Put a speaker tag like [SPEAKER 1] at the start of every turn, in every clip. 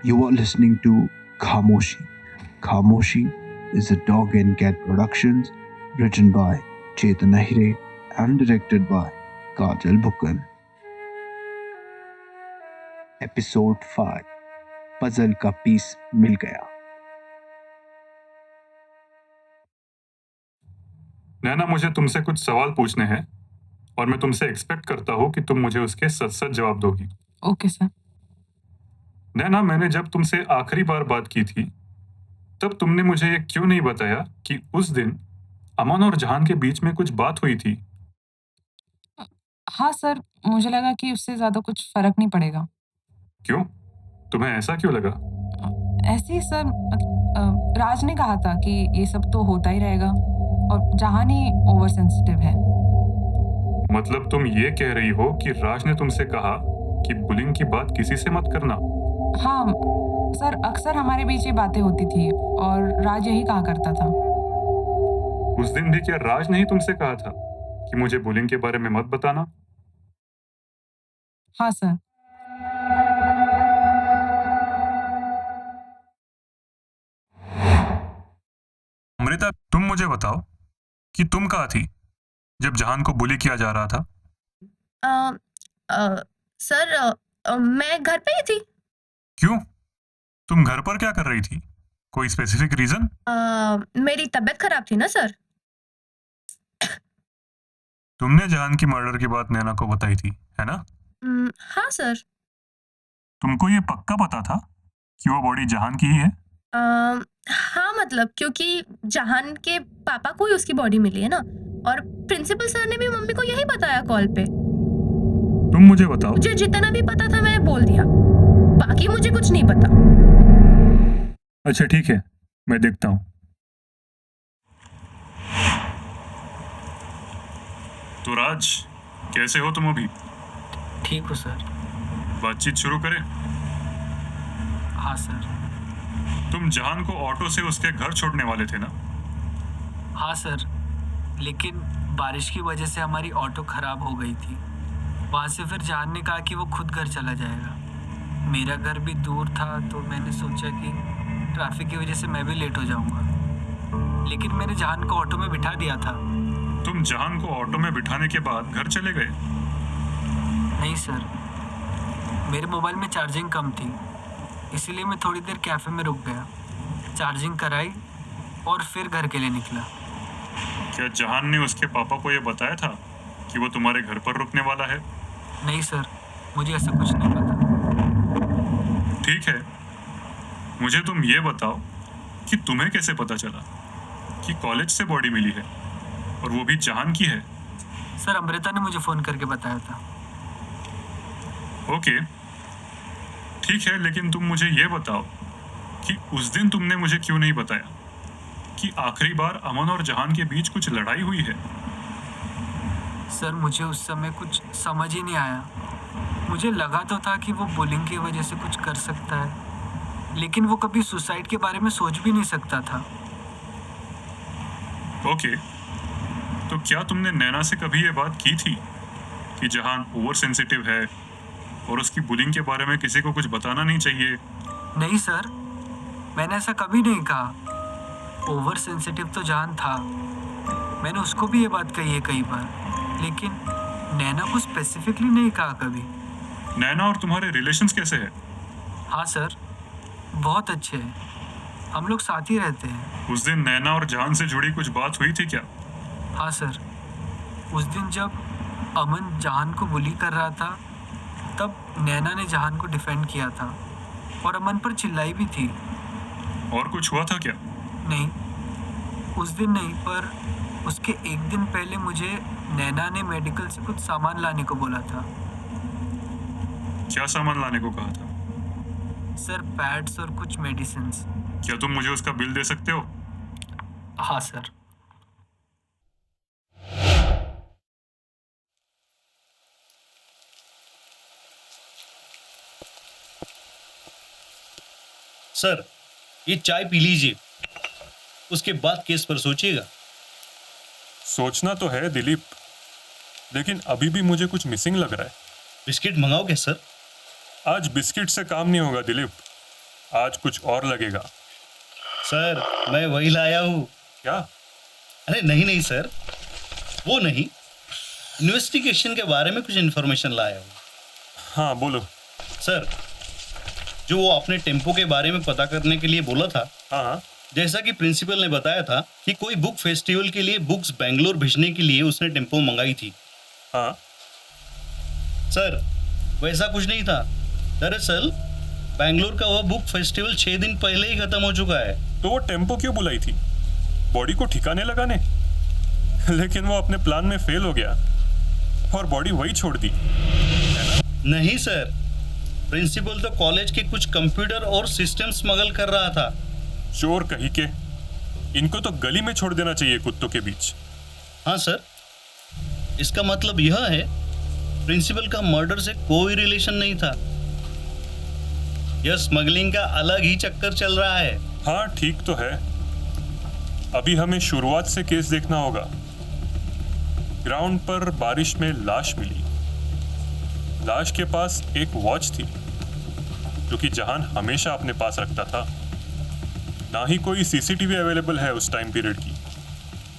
[SPEAKER 1] You are listening to Khamoshi. Khamoshi is a dog and cat productions written by Chetan Ahire and directed by Kajal Bhukan. Episode 5 puzzle का piece मिल गया.
[SPEAKER 2] नैना, मुझे तुमसे कुछ सवाल पूछने हैं और मैं तुमसे एक्सपेक्ट करता हूँ कि तुम मुझे उसके सच सच जवाब दोगी.
[SPEAKER 3] Okay sir.
[SPEAKER 2] नैना, मैंने जब तुमसे आखिरी बार बात की थी तब तुमने मुझे ये क्यों नहीं बताया कि उस दिन अमन और जहान के बीच में कुछ बात हुई थी.
[SPEAKER 3] हाँ सर, मुझे लगा कि उससे ज़्यादा कुछ फ़र्क नहीं पड़ेगा.
[SPEAKER 2] क्यों? तुम्हें ऐसा क्यों लगा?
[SPEAKER 3] ऐसे ही सर, राज ने कहा था कि ये सब तो होता ही रहेगा और जहान ही ओवर सेंसिटिव है.
[SPEAKER 2] मतलब तुम ये कह रही हो कि राज ने तुमसे कहा कि बुलिंग की बात किसी से मत करना.
[SPEAKER 3] हाँ सर, अक्सर हमारे बीच ये बातें होती थी और राज यही कहा करता था.
[SPEAKER 2] उस दिन भी क्या राज ने ही तुमसे कहा था कि मुझे बुलिंग के बारे में मत बताना?
[SPEAKER 3] हाँ सर.
[SPEAKER 2] अमृता, तुम मुझे बताओ कि तुम कहाँ थी जब जहान को बुली किया जा रहा था.
[SPEAKER 4] अ, सर, मैं घर पे ही थी.
[SPEAKER 2] क्यों? तुम घर पर क्या कर रही थी? कोई स्पेसिफिक रीजन?
[SPEAKER 4] मेरी तबीयत खराब थी ना सर.
[SPEAKER 2] तुमने जहान की मर्डर की बात नैना को बताई थी, है ना?
[SPEAKER 4] हाँ सर.
[SPEAKER 2] तुमको ये पक्का पता था कि वो बॉडी जहान की ही है?
[SPEAKER 4] हाँ, मतलब क्योंकि जहान के पापा को ही उसकी बॉडी मिली है ना, और प्रिंसिपल सर ने भी मम्मी को यही बताया कॉल पे.
[SPEAKER 2] तुम मुझे बताओ.
[SPEAKER 4] मुझे जितना भी पता था मैंने बोल दिया, बाकी मुझे कुछ नहीं पता.
[SPEAKER 2] अच्छा ठीक है, मैं देखता हूँ. तो राज, कैसे हो तुम अभी?
[SPEAKER 5] ठीक हो सर.
[SPEAKER 2] बातचीत शुरू करें?
[SPEAKER 5] हाँ सर.
[SPEAKER 2] तुम जहान को ऑटो से उसके घर छोड़ने वाले थे ना?
[SPEAKER 5] हाँ सर, लेकिन बारिश की वजह से हमारी ऑटो खराब हो गई थी. वहाँ से फिर जहान ने कहा कि वो खुद घर चला जाएगा. मेरा घर भी दूर था तो मैंने सोचा कि ट्रैफिक की वजह से मैं भी लेट हो जाऊँगा, लेकिन मैंने जहान को ऑटो में बिठा दिया था.
[SPEAKER 2] तुम जहान को ऑटो में बिठाने के बाद घर चले गए?
[SPEAKER 5] नहीं सर, मेरे मोबाइल में चार्जिंग कम थी, इसीलिए मैं थोड़ी देर कैफ़े में रुक गया, चार्जिंग कराई और फिर घर के लिए निकला.
[SPEAKER 2] क्या जहान ने उसके पापा को ये बताया था कि वो तुम्हारे घर पर रुकने वाला है?
[SPEAKER 5] नहीं सर, मुझे ऐसा कुछ नहीं पता.
[SPEAKER 2] ठीक है, मुझे तुम ये बताओ कि तुम्हें कैसे पता चला कि कॉलेज से बॉडी मिली है और वो भी जहान की है?
[SPEAKER 5] सर, अमृता ने मुझे फ़ोन करके बताया था.
[SPEAKER 2] ओके ठीक है, लेकिन तुम मुझे ये बताओ कि उस दिन तुमने मुझे क्यों नहीं बताया कि आखिरी बार अमन और जहान के बीच कुछ लड़ाई हुई है?
[SPEAKER 5] सर, मुझे उस समय कुछ समझ ही नहीं आया. मुझे लगा तो था कि वो बुलिंग की वजह से कुछ कर सकता है, लेकिन वो कभी सुसाइड के बारे में सोच भी नहीं सकता था.
[SPEAKER 2] ओके, तो क्या तुमने नैना से कभी ये बात की थी कि जहान ओवर सेंसिटिव है और उसकी बुलिंग के बारे में किसी को कुछ बताना नहीं चाहिए?
[SPEAKER 5] नहीं सर, मैंने ऐसा कभी नहीं कहा. ओवर सेंसिटिव तो जहान था, मैंने उसको भी ये बात कही है कई बार, लेकिन नैना को स्पेसिफिकली नहीं कहा कभी.
[SPEAKER 2] नैना और तुम्हारे रिलेशंस कैसे हैं?
[SPEAKER 5] हाँ सर, बहुत अच्छे हैं. हम लोग साथ ही रहते हैं.
[SPEAKER 2] उस दिन नैना और जहान से जुड़ी कुछ बात हुई थी क्या?
[SPEAKER 5] हाँ सर, उस दिन जब अमन जहान को बुली कर रहा था तब नैना ने जहान को डिफेंड किया था और अमन पर चिल्लाई भी थी.
[SPEAKER 2] और कुछ हुआ था क्या?
[SPEAKER 5] नहीं, उस दिन नहीं, पर उसके एक दिन पहले मुझे नैना ने मेडिकल से कुछ सामान लाने को बोला था.
[SPEAKER 2] क्या सामान लाने को कहा था?
[SPEAKER 5] सर, पैड्स और कुछ मेडिसिन्स.
[SPEAKER 2] क्या तुम मुझे उसका बिल दे सकते हो?
[SPEAKER 5] हाँ सर.
[SPEAKER 6] सर, ये चाय पी लीजिए, उसके बाद केस पर सोचिएगा.
[SPEAKER 2] सोचना तो है दिलीप, लेकिन अभी भी मुझे कुछ मिसिंग लग रहा है.
[SPEAKER 6] बिस्किट मंगाओ क्या सर?
[SPEAKER 2] आज बिस्किट से काम नहीं होगा दिलीप. आज कुछ और लगेगा।
[SPEAKER 6] सर मैं वही लाया हूँ।
[SPEAKER 2] क्या?
[SPEAKER 6] अरे नहीं नहीं सर, वो नहीं, इन्वेस्टिगेशन के बारे में कुछ इन्फॉर्मेशन लाया हूँ।
[SPEAKER 2] हाँ बोलो।
[SPEAKER 6] सर जो वो आपने टेम्पो के बारे में पता करने के लिए बोला था,
[SPEAKER 2] हाँ हाँ।
[SPEAKER 6] जैसा कि प्रिंसिपल ने बताया था कि कोई बुक फेस्टिवल के लिए बुक्स बेंगलोर भेजने के लिए उसने टेम्पो मंगाई थी।
[SPEAKER 2] हाँ
[SPEAKER 6] सर वैसा कुछ नहीं था। दरअसल बेंगलोर का वह बुक फेस्टिवल 6 दिन पहले ही खत्म हो चुका है।
[SPEAKER 2] तो वो टेम्पो क्यों बुलाई थी? बॉडी को ठिकाने लगाने? लेकिन वो अपने प्लान में फेल हो गया और बॉडी वही छोड़ दी।
[SPEAKER 6] नहीं सर, प्रिंसिपल तो कॉलेज के कुछ कंप्यूटर और सिस्टम स्मगल कर रहा था।
[SPEAKER 2] चोर कहीं के, इनको तो गली में छोड़ देना चाहिए कुत्तों के बीच।
[SPEAKER 6] हाँ सर, इसका मतलब यह है प्रिंसिपल का मर्डर से कोई रिलेशन नहीं था। यह स्मगलिंग का अलग ही चक्कर चल रहा है।
[SPEAKER 2] हाँ ठीक तो है। अभी हमें शुरुआत से केस देखना होगा। ग्राउंड पर बारिश में लाश मिली। लाश के पास एक वॉच थी जो कि जहान हमेशा अपने पास रखता था। ना ही कोई सीसीटीवी अवेलेबल है उस टाइम पीरियड की।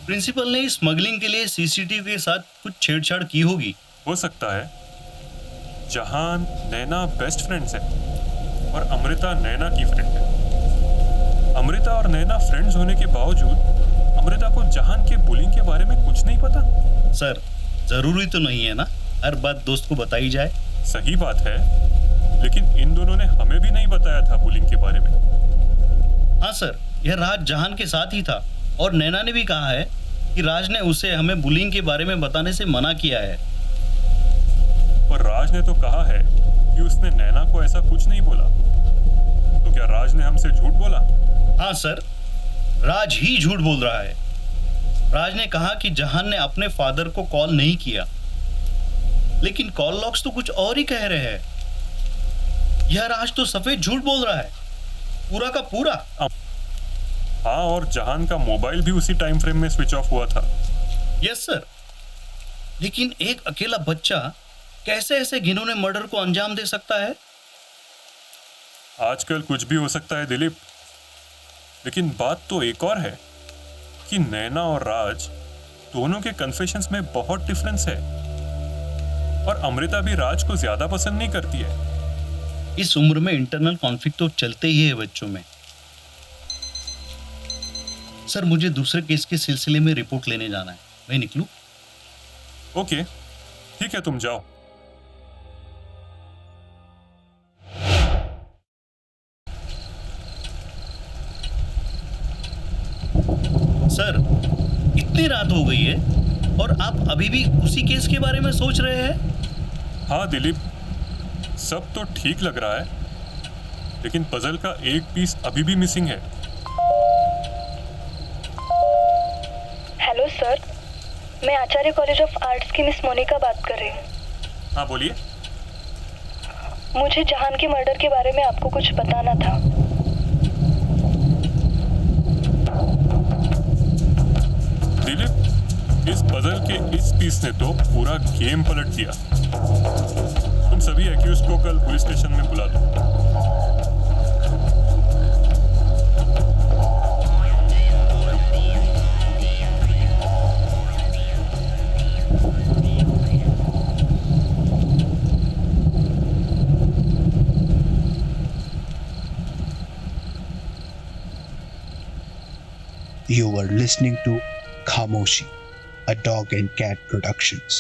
[SPEAKER 6] प्रिंसिपल ने स्मगलिंग के लिए सीसीटीवी के साथ कुछ छेड़छाड़ की होगी।
[SPEAKER 2] हो सकता है। जहान नैना बेस्ट फ्रेंड्स है और अमृता नैना की फ्रेंड है। अमृता और नैना फ्रेंड्स होने के बावजूद अमृता को जहान के बुलिंग के बारे में कुछ नहीं पता।
[SPEAKER 6] सर जरूरी तो नहीं है ना हर बात दोस्त को बताई जाए।
[SPEAKER 2] सही बात है, लेकिन इन दोनों ने हमें भी नहीं बताया था बुलिंग के बारे में।
[SPEAKER 6] हाँ सर, यह राज जहान के साथ ही था और नैना ने भी कहा है कि राज ने उसे हमें बुलिंग के बारे में बताने से मना किया है।
[SPEAKER 2] पर राज ने तो कहा है कि उसने नैना को ऐसा कुछ नहीं बोला। तो क्या राज ने हमसे झूठ बोला?
[SPEAKER 6] हाँ सर, राज ही झूठ बोल रहा है। राज ने कहा कि जहान ने अपने फादर को कॉल नहीं किया, लेकिन कॉल लॉग्स तो कुछ और ही कह रहे हैं। यह राज तो सफेद झूठ बोल रहा है, पूरा का पूरा।
[SPEAKER 2] हाँ, और जहान का मोबाइल भी उसी टाइम फ्रेम में स्विच ऑफ हुआ था।
[SPEAKER 6] यस सर, लेकिन एक अकेला बच्चा कैसे ऐसे घिनौने मर्डर को अंजाम दे सकता है?
[SPEAKER 2] आजकल कुछ भी हो सकता है दिलीप, लेकिन बात तो एक और है कि नैना और राज दोनों के कन्फेशंस में बहुत डिफरेंस है और अमृता भी राज को ज्यादा पसंद नहीं करती है।
[SPEAKER 6] इस उम्र में इंटरनल कॉन्फ्लिक्ट तो चलते ही है बच्चों में। सर मुझे दूसरे केस के सिलसिले में रिपोर्ट लेने जाना है, मैं निकलूं?
[SPEAKER 2] ओके ठीक है, तुम जाओ।
[SPEAKER 6] सर इतनी रात हो गई है और आप अभी भी उसी केस के बारे में सोच रहे हैं?
[SPEAKER 2] हाँ दिलीप, सब तो ठीक लग रहा है, लेकिन पजल का एक पीस अभी भी मिसिंग है।
[SPEAKER 7] हेलो सर, मैं आचार्य कॉलेज ऑफ आर्ट्स की मिस मोनिका बात कर रही हूँ।
[SPEAKER 2] हाँ बोलिए।
[SPEAKER 7] मुझे जहान के मर्डर के बारे में आपको कुछ बताना था।
[SPEAKER 2] दिलीप, इस पजल के इस पीस ने तो पूरा गेम पलट दिया। तुम सभी एक्यूज को कल पुलिस स्टेशन में बुला लो।
[SPEAKER 1] You were listening to Khamoshi, a Dog and Cat Productions.